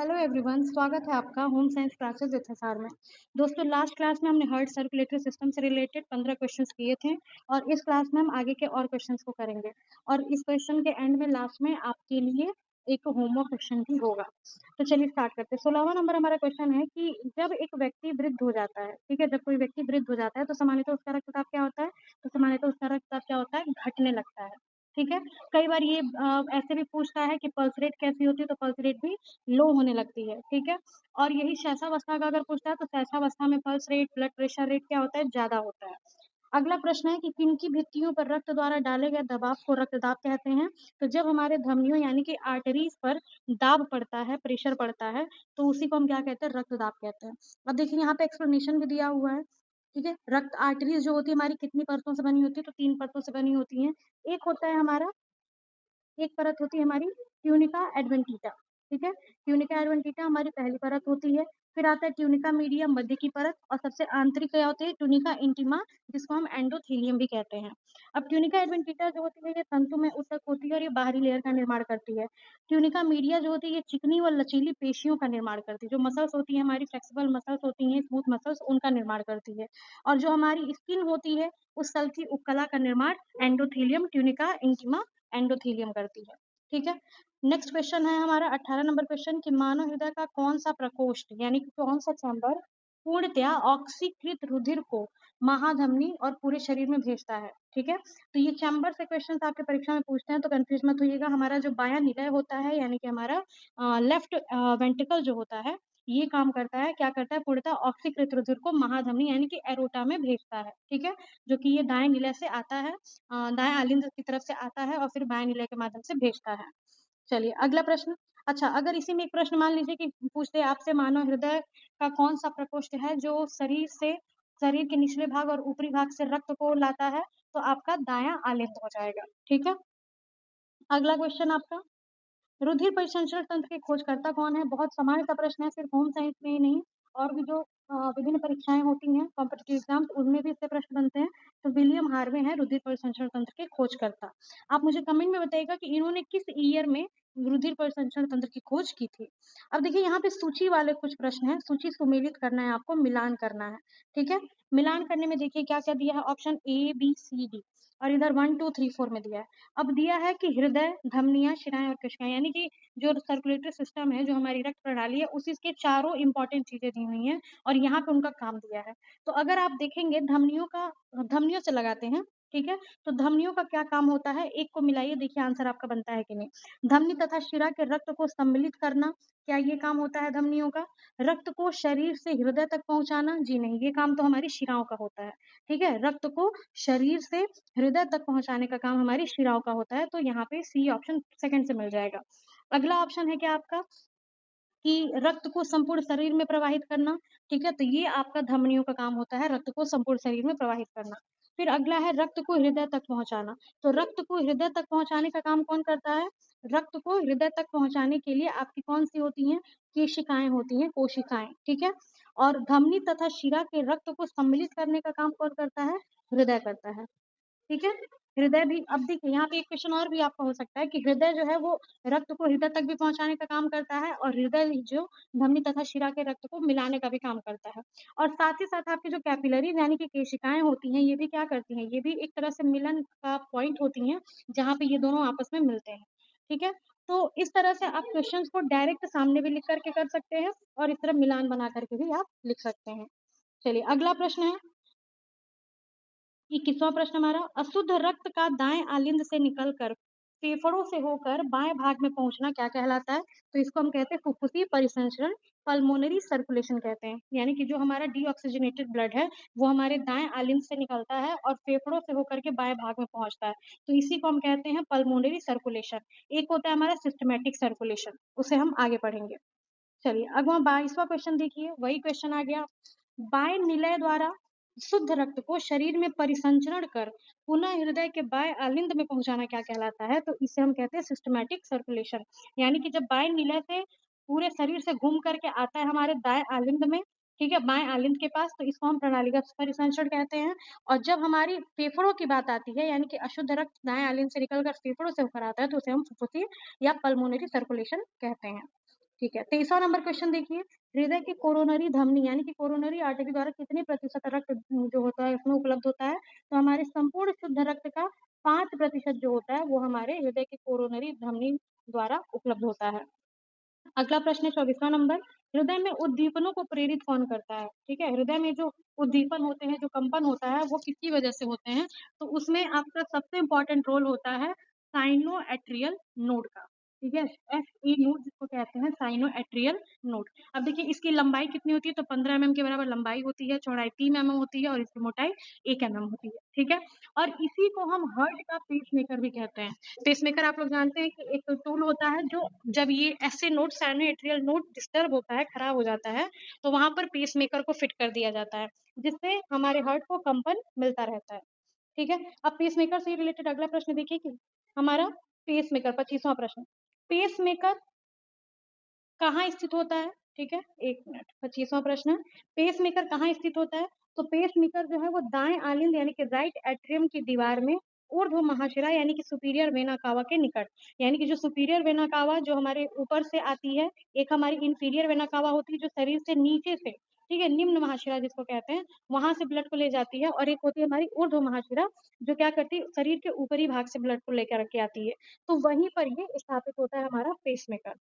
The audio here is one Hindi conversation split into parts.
हेलो एवरीवन, स्वागत है आपका होम साइंस क्लासेस एचएसआर में। दोस्तों, लास्ट क्लास में हमने हार्ट सर्कुलेटरी सिस्टम से रिलेटेड 15 क्वेश्चंस किए थे और इस क्लास में हम आगे के और क्वेश्चंस को करेंगे। और इस क्वेश्चन के एंड में लास्ट में आपके लिए एक होमवर्क क्वेश्चन भी होगा। तो चलिए स्टार्ट करते हैं। 16वां नंबर हमारा क्वेश्चन है कि जब एक व्यक्ति वृद्ध हो जाता है, ठीक है, जब कोई व्यक्ति वृद्ध हो जाता है तो सामान्यतः उसका रक्तचाप क्या होता है? तो सामान्यतः उसका रक्तचाप क्या होता है? घटने लगता है। ठीक है। कई बार ये ऐसे भी पूछता है कि पल्स रेट कैसी होती है, तो पल्स रेट भी लो होने लगती है, ठीक है। और यही शैशवावस्था का अगर पूछता है तो शैशवावस्था में pulse rate, blood pressure rate क्या होता है? ज़्यादा होता है। अगला प्रश्न है कि किनकी भित्तियों पर रक्त द्वारा डाले गए दबाव को रक्तदाब कहते हैं? तो जब हमारे धमनियों यानी कि आर्टरीज पर दाब पड़ता है, प्रेशर पड़ता है, तो उसी को हम क्या कहते हैं? रक्तदाब कहते हैं। अब देखिए यहाँ पे एक्सप्लेनेशन भी दिया हुआ है, ठीक है। रक्त आर्टरीज जो होती है हमारी कितनी परतों से बनी होती है? तो 3 परतों से बनी होती हैं। एक होता है हमारा एक परत होती है हमारी ट्यूनिका एडवेंटिटा, ठीक है। ट्यूनिका एडवेंटिटा हमारी पहली परत होती है। फिर आता है ट्यूनिका मीडिया मध्य की परत और सबसे आंतरिक क्या होती है? ट्यूनिका इंटीमा, जिसको हम एंडोथेलियम भी कहते हैं। अब ट्यूनिका एडवेंटिटा जो होती है ये तंतु में ऊतक होती है और ये बाहरी लेयर का निर्माण करती है। ट्यूनिका मीडिया जो होती है ये चिकनी व लचीली पेशियों का निर्माण करती है। जो मसल्स होती है हमारी फ्लेक्सिबल मसल्स होती हैं, स्मूथ मसल्स, उनका निर्माण करती है। और जो हमारी स्किन होती है उस तल की उपकला का निर्माण एंडोथेलियम ट्यूनिका इंटीमा एंडोथेलियम करती है, ठीक है। नेक्स्ट क्वेश्चन है हमारा 18 नंबर क्वेश्चन कि मानव हृदय का कौन सा प्रकोष्ठ यानी कि कौन सा चैम्बर पूर्णतया ऑक्सीकृत रुधिर को महाधमनी और पूरे शरीर में भेजता है, ठीक है। तो ये चैम्बर से क्वेश्चन आपके परीक्षा में पूछते हैं, तो कंफ्यूज मत होइएगा। हमारा जो बायां निलय होता है यानी कि हमारा लेफ्ट वेंट्रिकल जो होता है, ये काम करता है, क्या करता है? पूर्णतः ऑक्सीकृत रुधिर को महाधमनी यानी कि एरोटा में भेजता है, ठीक है। जो कि ये दाएं निलय से आता है, दाएं आलिंद की तरफ से आता है और फिर बाएं निलय के माध्यम से भेजता है। चलिए अगला प्रश्न। अच्छा, अगर इसी में एक प्रश्न मान लीजिए कि पूछते हैं आपसे, मानव हृदय का कौन सा प्रकोष्ठ है जो शरीर के निचले भाग और ऊपरी भाग से रक्त को लाता है? तो आपका दायां आलिंद हो जाएगा, ठीक है। अगला क्वेश्चन आपका, रुधिर परिसंचरण तंत्र के खोजकर्ता कौन है? बहुत सामान्य सा प्रश्न है, सिर्फ होम साइंस में ही नहीं और भी जो विभिन्न परीक्षाएं होती हैं कॉम्पिटिटिव एग्जाम्स, उनमें भी इससे प्रश्न बनते हैं। तो विलियम हार्वे हैं रुधिर परिसंचरण तंत्र के खोजकर्ता। आप मुझे कमेंट में बताइएगा कि इन्होंने किस ईयर में रुधिर परिसंचरण तंत्र की खोज की थी। अब देखिए यहाँ पे सूची वाले कुछ प्रश्न हैं, सूची सुमेलित करना है आपको, मिलान करना है, ठीक है। मिलान करने में देखिए क्या क्या दिया है, option A B C D और इधर 1 2 3 4 में दिया है। अब दिया है कि हृदय, धमनियां, शिराएं और कोशिकाएं यानी कि जो सर्कुलेटरी सिस्टम है, जो हमारी रक्त प्रणाली है, उसी के चारों इंपॉर्टेंट चीजें दी हुई हैं और यहाँ पे उनका काम दिया है। तो अगर आप देखेंगे धमनियों से लगाते हैं, ठीक है। तो धमनियों का क्या काम होता है? एक को मिलाइए, देखिए आंसर आपका बनता है कि नहीं। धमनी तथा शिरा के रक्त को सम्मिलित करना, क्या ये काम होता है धमनियों का? रक्त को शरीर से हृदय तक पहुंचाना, जी नहीं, ये काम तो हमारी शिराओं का होता है, ठीक है। रक्त को शरीर से हृदय तक पहुंचाने का काम हमारी शिराओं का होता है, तो यहाँ पे सी ऑप्शन सेकंड से मिल जाएगा। अगला ऑप्शन है क्या आपका कि रक्त को संपूर्ण शरीर में प्रवाहित करना, ठीक है। तो ये आपका धमनियों का काम होता है, रक्त को संपूर्ण शरीर में प्रवाहित करना। फिर अगला है रक्त को हृदय तक पहुंचाना। तो रक्त को हृदय तक पहुंचाने का काम कौन करता है? रक्त को हृदय तक पहुंचाने के लिए आपकी कौन सी होती हैं? केशिकाएं होती हैं, कोशिकाएं, ठीक है। और धमनी तथा शिरा के रक्त को सम्मिलित करने का काम कौन करता है? हृदय करता है, ठीक है। हृदय भी, अब देखिए यहाँ पे एक क्वेश्चन और भी आपका हो सकता है कि हृदय जो है वो रक्त को हृदय तक भी पहुंचाने का काम करता है और हृदय जो धमनी तथा शिरा के रक्त को मिलाने का भी काम करता है। और साथ ही साथ आपकी जो कैपिलरीज यानी कि केशिकाएं होती हैं, ये भी क्या करती हैं? ये भी एक तरह से मिलन का पॉइंट होती हैं, जहाँ पे ये दोनों आपस में मिलते हैं, ठीक है। तो इस तरह से आप क्वेश्चन को डायरेक्ट सामने भी लिख करके कर सकते हैं और इस तरह मिलान बना करके भी आप लिख सकते हैं। चलिए अगला प्रश्न है, 21वां प्रश्न हमारा, अशुद्ध रक्त का दाएं आलिंद से निकलकर फेफड़ों से होकर बाएं भाग में पहुंचना क्या कहलाता है? तो इसको हम कहते हैं फुफ्फुसी परिसंचरण, पल्मोनरी सर्कुलेशन कहते हैं। यानी कि जो हमारा डीऑक्सीजनेटेड ब्लड है वो हमारे दाएं आलिंद से निकलता है और फेफड़ों से होकर के बाएं भाग में पहुंचता है, तो इसी को हम कहते हैं पल्मोनरी सर्कुलेशन। एक होता है हमारा सिस्टमैटिक सर्कुलेशन, उसे हम आगे पढ़ेंगे। चलिए अगवा 22वां क्वेश्चन देखिए, वही क्वेश्चन आ गया। बाएं निलय द्वारा शुद्ध रक्त को शरीर में परिसंचरण कर पुनः हृदय के बाएं आलिंद में पहुंचाना क्या कहलाता है? तो इसे हम कहते हैं सिस्टमैटिक सर्कुलेशन। यानी कि जब बाएं निलय से पूरे शरीर से घूम करके आता है हमारे दाएं आलिंद में, ठीक है, बाएं आलिंद के पास, तो इसको हम प्रणालीगत परिसंचरण कहते हैं। और जब हमारी फेफड़ों की बात आती है, यानी कि अशुद्ध रक्त दाएं आलिंद से निकलकर फेफड़ों से होकर आता है, तो उसे हम फुफ्फुसी या पल्मोनरी सर्कुलेशन कहते हैं, ठीक है, 23वां नंबर क्वेश्चन देखिए, हृदय की कोरोनरी धमनी यानी कि कोरोनरी आर्टरी द्वारा कितने प्रतिशत रक्त जो होता है उसमें उपलब्ध होता है? तो हमारे संपूर्ण शुद्ध रक्त का 5% जो होता है वो हमारे हृदय की कोरोनरी धमनी द्वारा उपलब्ध होता है। अगला प्रश्न है 24वां नंबर, हृदय में उद्दीपनों को प्रेरित कौन करता है? ठीक है, हृदय में जो उद्दीपन होते हैं, जो कंपन होता है, वो किसकी वजह से होते हैं? तो उसमें आपका सबसे इम्पोर्टेंट रोल होता है साइनो-एट्रियल नोड का, ठीक है? एसई नोड जिसको कहते हैं साइनो-एट्रियल नोड। अब देखिए इसकी लंबाई कितनी होती है? तो 15 एमएम के बराबर लंबाई होती है, चौड़ाई 3 एमएम होती है और इसकी मोटाई 1 एमएम होती है, ठीक है? और इसी को हम हार्ट का पेसमेकर भी कहते हैं। पेसमेकर आप लोग जानते हैं कि एक टूल होता है जो जब ये ऐसे node cyano atrial node disturb होता है, खराब हो जाता है, तो वहाँ पर पेसमेकर को फिट कर दिया जाता है, जिससे हमारे हार्ट को कंपन मिलता रहता है, ठीक है? अब पेसमेकर से रिलेटेड अगला प्रश्न देखिए कि हमारा पेसमेकर 25वां प्रश्न, पेसमेकर कहाँ स्थित होता है? ठीक है, 1 मिनट 25वां प्रश्न, पेसमेकर कहाँ स्थित होता है? तो पेसमेकर जो है वो दाएँ आलिंद यानी कि राइट एट्रियम की दीवार में ऊर्ध्व महाशिरा यानी कि सुपीरियर वेना कावा के निकट, यानी कि जो सुपीरियर वेना कावा जो हमारे ऊपर से आती है, एक हमारी इंफीरियर वेना कावा होती है जो शरीर से नीचे से, ठीक है, निम्न महाशिरा जिसको कहते हैं, वहाँ से ब्लड को ले जाती है और एक होती है हमारी ऊर्ध्व महाशिरा जो क्या करती है, शरीर के ऊपरी भाग से ब्लड को लेकर के आती है। तो वहीं पर ये स्थापित होता है हमारा पेसमेकर,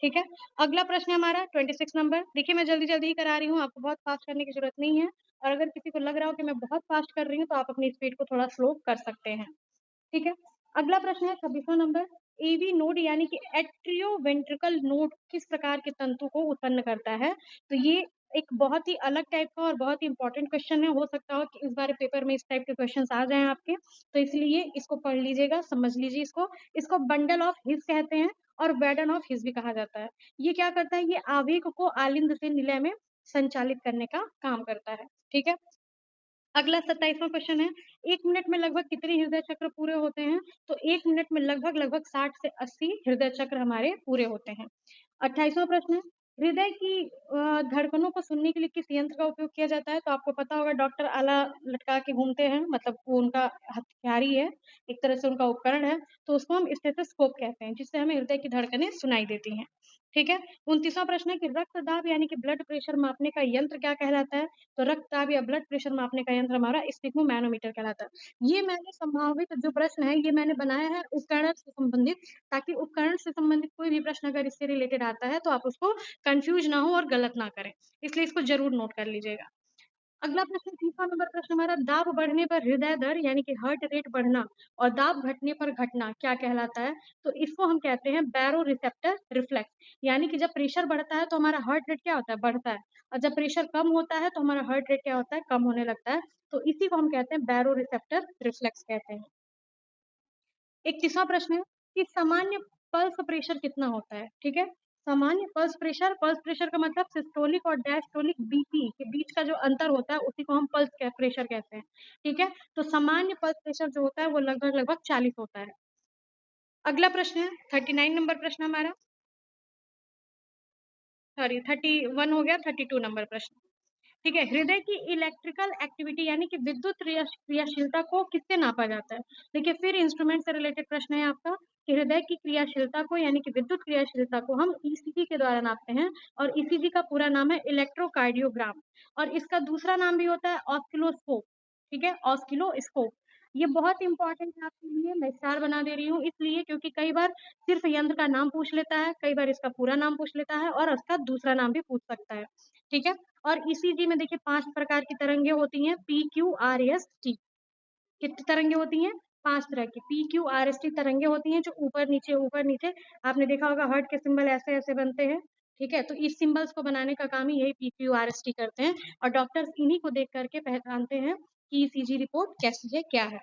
ठीक है? अगला प्रश्न है हमारा 26 नंबर, देखिए मैं जल्दी-जल्दी ही करा रही हूँ, आपको बहुत फ़ास्ट करने की ज़रूरत नहीं है और अगर किसी को लग रहा हो कि मैं बहुत फ़ास्ट कर रही हूँ, तो आप अपनी स्पीड को थोड़ा स्लो कर सकते हैं, ठीक है? अगला प्रश्न है 26वां नंबर, एवी नोड यानी कि एट्रियोवेंट्रिकल नोड किस प्रकार के तंतु को उत्पन्न करता है? तो ये एक बहुत ही अलग टाइप का और बहुत ही इम्पोर्टेंट क्वेश्चन है, हो सकता हो कि इस बार पेपर में इस टाइप के क्वेश्चन्स आ जाएँ आपके, तो इसलिए इसको पढ़ लीजिएगा, समझ लीजिए इसको। इसको बंडल ऑफ हिस कहते हैं और बैडन ऑफ हिस भी कहा जाता है। ये क्या करता है? ये आवेग को आलिंद से निलय में संचालित करने का काम करता है, ठीक है? अगला 27वां क्वेश्चन है, 1 मिनट में लगभग कितने हृदय चक्र पूरे होते हैं? तो 1 मिनट में लगभग 60 से 80 हृदय चक्र हमारे पूरे होते हैं। 28वां प्रश्न है, हृदय की धड़कनों को सुनने के लिए किस यंत्र का उपयोग किया जाता है? तो आपको पता होगा डॉक्टर आला लटका के घूमते हैं, मतलब वो उनका हथियार ही है, एक तरह से उनका उपकरण है, तो उसको हम स्टेथोस्कोप कहते हैं, जिससे हमें हृदय की धड़कनें सुनाई देती हैं, ठीक है? 29वां प्रश्न है कि रक्तदाब यानी कि ब्लड प्रेशर मापने का यंत्र क्या कहलाता है? तो रक्तदाब या ब्लड प्रेशर मापने का यंत्र हमारा स्फिग्मोमैनोमीटर कहलाता है। ये मैंने संभावित जो प्रश्न है ये मैंने बनाया है उपकरण से संबंधित, ताकि उपकरण से संबंधित कोई भी प्रश्न अगर इससे रिलेटेड आता है तो आप उसको कन्फ्यूज़ ना हो और गलत ना करें। इसलिए इसको ज़रूर नोट कर लीजिएगा। अगला प्रश्न 30वां नंबर प्रश्न हमारा, दाब बढ़ने पर हृदय दर यानी कि हार्ट रेट बढ़ना और दाब घटने पर घटना क्या कहलाता है? तो इसको हम कहते हैं बैरोरिसेप्टर रिफ्लेक्स, यानी कि जब प्रेशर बढ़ता है तो हमारा हार्ट रेट क्या होता है? बढ़ता है और जब प्रेशर कम होता है तो हमारा हार्ट रेट क्या होता है? कम होने लगता है। तो इसी को हम कहते हैं बैरोरिसेप्टर रिफ्लेक्स कहते हैं। 31वां प्रश्न है कि सामान्य पल्स प्रेशर कितना होता है? ठीक है? सामान्य पल्स प्रेशर का मतलब सिस्टोलिक और डायस्टोलिक बीपी के बीच का जो अंतर होता है, उसी को हम पल्स प्रेशर कहते हैं। ठीक है? तो सामान्य पल्स प्रेशर जो होता है, वो लगभग 40 होता है। अगला प्रश्न है, 39 नंबर प्रश्न हमारा, सॉरी 31 हो गया, 32 नंबर प्रश्न। ठीक है, हृदय की इलेक्ट्रिकल एक्टिविटी यानी कि विद्युत क्रियाशीलता को किससे नापा जाता है? देखिए फिर इंस्ट्रूमेंट से रिलेटेड प्रश्न है आपका कि हृदय की क्रियाशीलता को यानी कि विद्युत क्रियाशीलता को हम ईसीजी के द्वारा नापते हैं और ईसीजी का पूरा नाम है इलेक्ट्रोकार्डियोग्राम और इसका दूसरा नाम भी होता है ऑस्किलोस्कोप, ठीक है? ऑस्किलोस्कोप। ये बहुत इंपॉर्टेंट है आपके लिए, मैं स्टार बना दे रही हूँ इसलिए क्योंकि कई बार सिर्फ यंत्र का नाम पूछ लेता है, कई बार इसका पूरा नाम पूछ लेता है और उसका दूसरा नाम भी पूछ सकता है, ठीक है? और ईसीजी में देखिए 5 प्रकार की तरंगें होती हैं, P, Q, R, S, T. कितनी तरंगें होती हैं? 5 तरह की P, Q, R, S, T तरंगें होती हैं जो ऊपर-नीचे आपने देखा होगा हार्ट के सिंबल ऐसे-ऐसे बनते हैं, ठीक है? तो इस सिंबल्स को बनाने का काम ही यही P, Q, R, S, T करते हैं और डॉक्टर्स इन्हीं को देख कर के पहचानते हैं कि ईसीजी रिपोर्ट कैसी है, क्या है।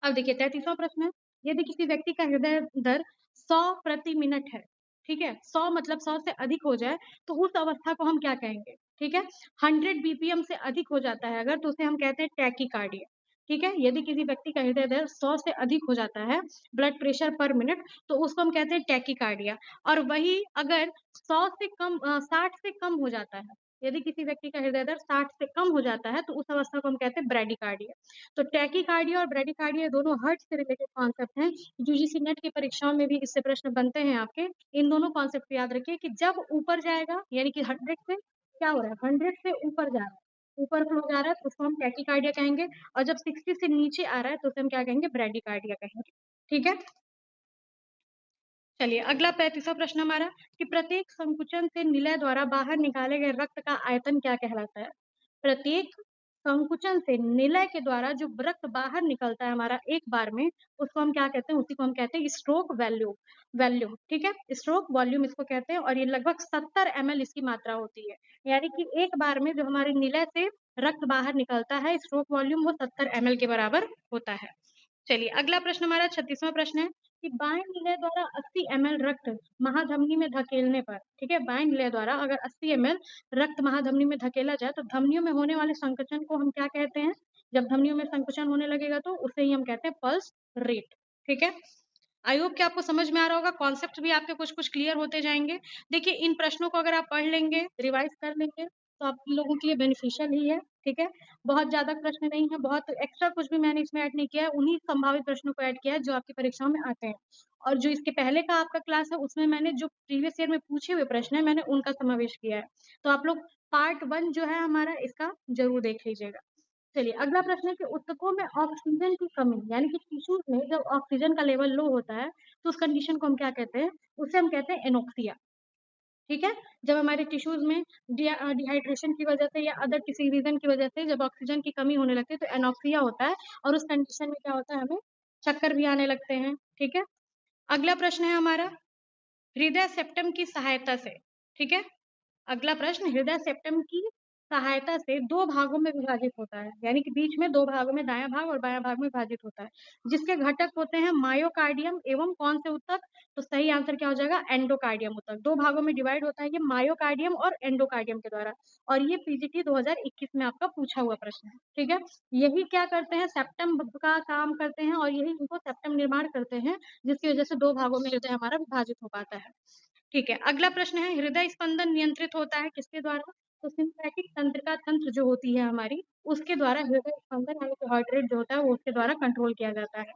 अब देखिए 33वां प्रश्न है, यदि किसी व्यक्ति का हृदय दर 100 प्रति मिनट है, ठीक है? 100 मतलब 100 से अधिक हो जाए, तो उस अवस्था को हम क्या कहेंगे? ठीक है? 100 बीपीएम से अधिक हो जाता है अगर, तो उसे हम कहते हैं टैकीकार्डिया, ठीक है? यदि किसी व्यक्ति का हृदय दर 100 से अधिक हो जाता है, ब्लड प्रेशर पर मिनट, तो उसको हम कहते हैं टैकीकार्डिया और वही अगर 100 से कम 60 से कम हो जाता है, यदि किसी व्यक्ति का हृदय दर 60 से कम हो जाता है तो उस अवस्था को हम कहते हैं ब्रेडिकार्डिया। तो टैकीकार्डिया और ब्रेडिकार्डिया दोनों हार्ट से रिलेटेड कॉन्सेप्ट हैं। यूजीसी नेट की परीक्षाओं में भी इससे प्रश्न बनते हैं आपके। इन दोनों कॉन्सेप्ट को याद रखिए कि जब ऊपर जाएगा यानी कि 100 से क्या हो रहा है, 100 से ऊपर जा रहा है, ऊपर फ्लो जा रहा है तो उसको हम टैकीकार्डिया कहेंगे, और जब 60 से नीचे आ रहा है तो उसे हम क्या कहेंगे, ब्रेडिकार्डिया कहेंगे। ठीक है, चलिए अगला 35वां प्रश्न हमारा कि प्रत्येक संकुचन से निलय द्वारा बाहर निकाले गए रक्त का आयतन क्या कहलाता है? प्रत्येक संकुचन से निलय के द्वारा जो रक्त बाहर निकलता है हमारा एक बार में, उसको हम क्या कहते हैं, उसी को हम कहते हैं स्ट्रोक वॉल्यूम। वॉल्यूम, ठीक है, स्ट्रोक वॉल्यूम इसको कहते हैं, और ये लगभग 70 ml इसकी मात्रा होती है। यानी कि एक बार में जो हमारे निलय से रक्त बाहर निकलता है, स्ट्रोक वॉल्यूम वो 70 ml के बराबर होता है। चलिए अगला प्रश्न हमारा 36वां प्रश्न है कि बाएं निलय द्वारा 80 ml रक्त महाधमनी में धकेलने पर, ठीक है, बाएं निलय द्वारा अगर 80 ml रक्त महाधमनी में धकेला जाए तो धमनियों में होने वाले संकुचन को हम क्या कहते हैं? जब धमनियों में संकुचन होने लगेगा तो उसे ही हम कहते हैं पल्स रेट। ठीक है, आई होप कि आपको समझ में आ रहा होगा, कॉन्सेप्ट भी आपके कुछ कुछ क्लियर होते जाएंगे। देखिए इन प्रश्नों को अगर आप पढ़ लेंगे, रिवाइज कर लेंगे, तो आप लोगों के लिए बेनिफिशियल ही है। ठीक है, बहुत ज्यादा प्रश्न नहीं है, बहुत एक्स्ट्रा कुछ भी मैंने इसमें ऐड नहीं किया है, उन्हीं संभावित प्रश्नों को ऐड किया है जो आपकी परीक्षाओं में आते हैं। और जो इसके पहले का आपका क्लास है उसमें मैंने जो प्रीवियस ईयर में पूछे हुए प्रश्न है मैंने उनका समावेश किया है। तो आप लोग पार्ट 1 जो है हमारा इसका जरूर देख लीजिएगा। चलिए अगला प्रश्न है कि ऊतकों में ऑक्सीजन की कमी यानी कि टिश्यूज में जब ऑक्सीजन का लेवल लो होता है तो उस कंडीशन को हम क्या कहते हैं? उसे हम कहते हैं एनोक्सिया। ठीक है, जब हमारे टिश्यूज में डिहाइड्रेशन की वजह से या अदर किसी रीजन की वजह से जब ऑक्सीजन की कमी होने लगती है तो एनोक्सिया होता है, और उस कंडीशन में क्या होता है, हमें चक्कर भी आने लगते हैं। ठीक है, अगला प्रश्न है हमारा हृदय सेप्टम की सहायता से, ठीक है, अगला प्रश्न हृदय सेप्टम की सहायता से 2 भागों में विभाजित होता है, यानी कि बीच में 2 भागों में दायां भाग और बायां भाग में विभाजित होता है, जिसके घटक होते हैं मायोकार्डियम एवं कौन से ऊतक? तो सही आंसर क्या हो जाएगा? एंडोकार्डियम ऊतक। 2 भागों में डिवाइड होता है ये मायोकार्डियम और एंडोकार्डियम के द्वारा, और ये पीजीटी 2021 में आपका पूछा हुआ प्रश्न है। ठीक है, यही क्या करते हैं, सेप्टम का काम करते हैं, और यही इनको सेप्टम निर्माण करते हैं, जिसकी वजह से 2 भागों में हृदय हमारा विभाजित हो पाता है। ठीक है, अगला प्रश्न है हृदय स्पंदन नियंत्रित होता है किसके द्वारा? तो सिंपैथिक तंत्रिका तंत्र जो होती है हमारी, उसके द्वारा हृदय स्पंदन यानी कि हार्ट रेट जो होता है वो उसके द्वारा कंट्रोल किया जाता है।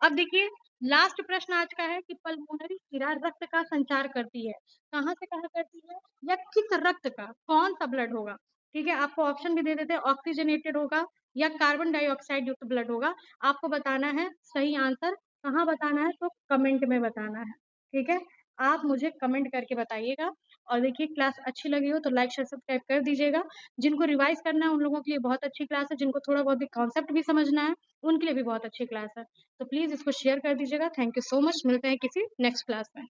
अब देखिए लास्ट प्रश्न आज का है कि पल्मोनरी शिरा रक्त का संचार करती है, कहाँ से कहाँ करती है, या किस रक्त का, कौन सा ब्लड होगा? ठीक है, आपको ऑप्शन भी दे देते हैं, ऑक्सीजनेटेड होगा या कार्बन डाइऑक्साइड युक्त ब्लड होगा। आपको बताना है सही आंसर, कहाँ बताना है, तो कमेंट में बताना है। ठीक है, आप मुझे कमेंट करके बताइएगा। और देखिए क्लास अच्छी लगी हो तो लाइक शेयर सब्सक्राइब कर दीजिएगा। जिनको रिवाइज करना है उन लोगों के लिए बहुत अच्छी क्लास है, जिनको थोड़ा बहुत भी कॉन्सेप्ट भी समझना है उनके लिए भी बहुत अच्छी क्लास है। तो प्लीज इसको शेयर कर दीजिएगा। थैंक यू सो मच, मिलते हैं किसी नेक्स्ट क्लास में।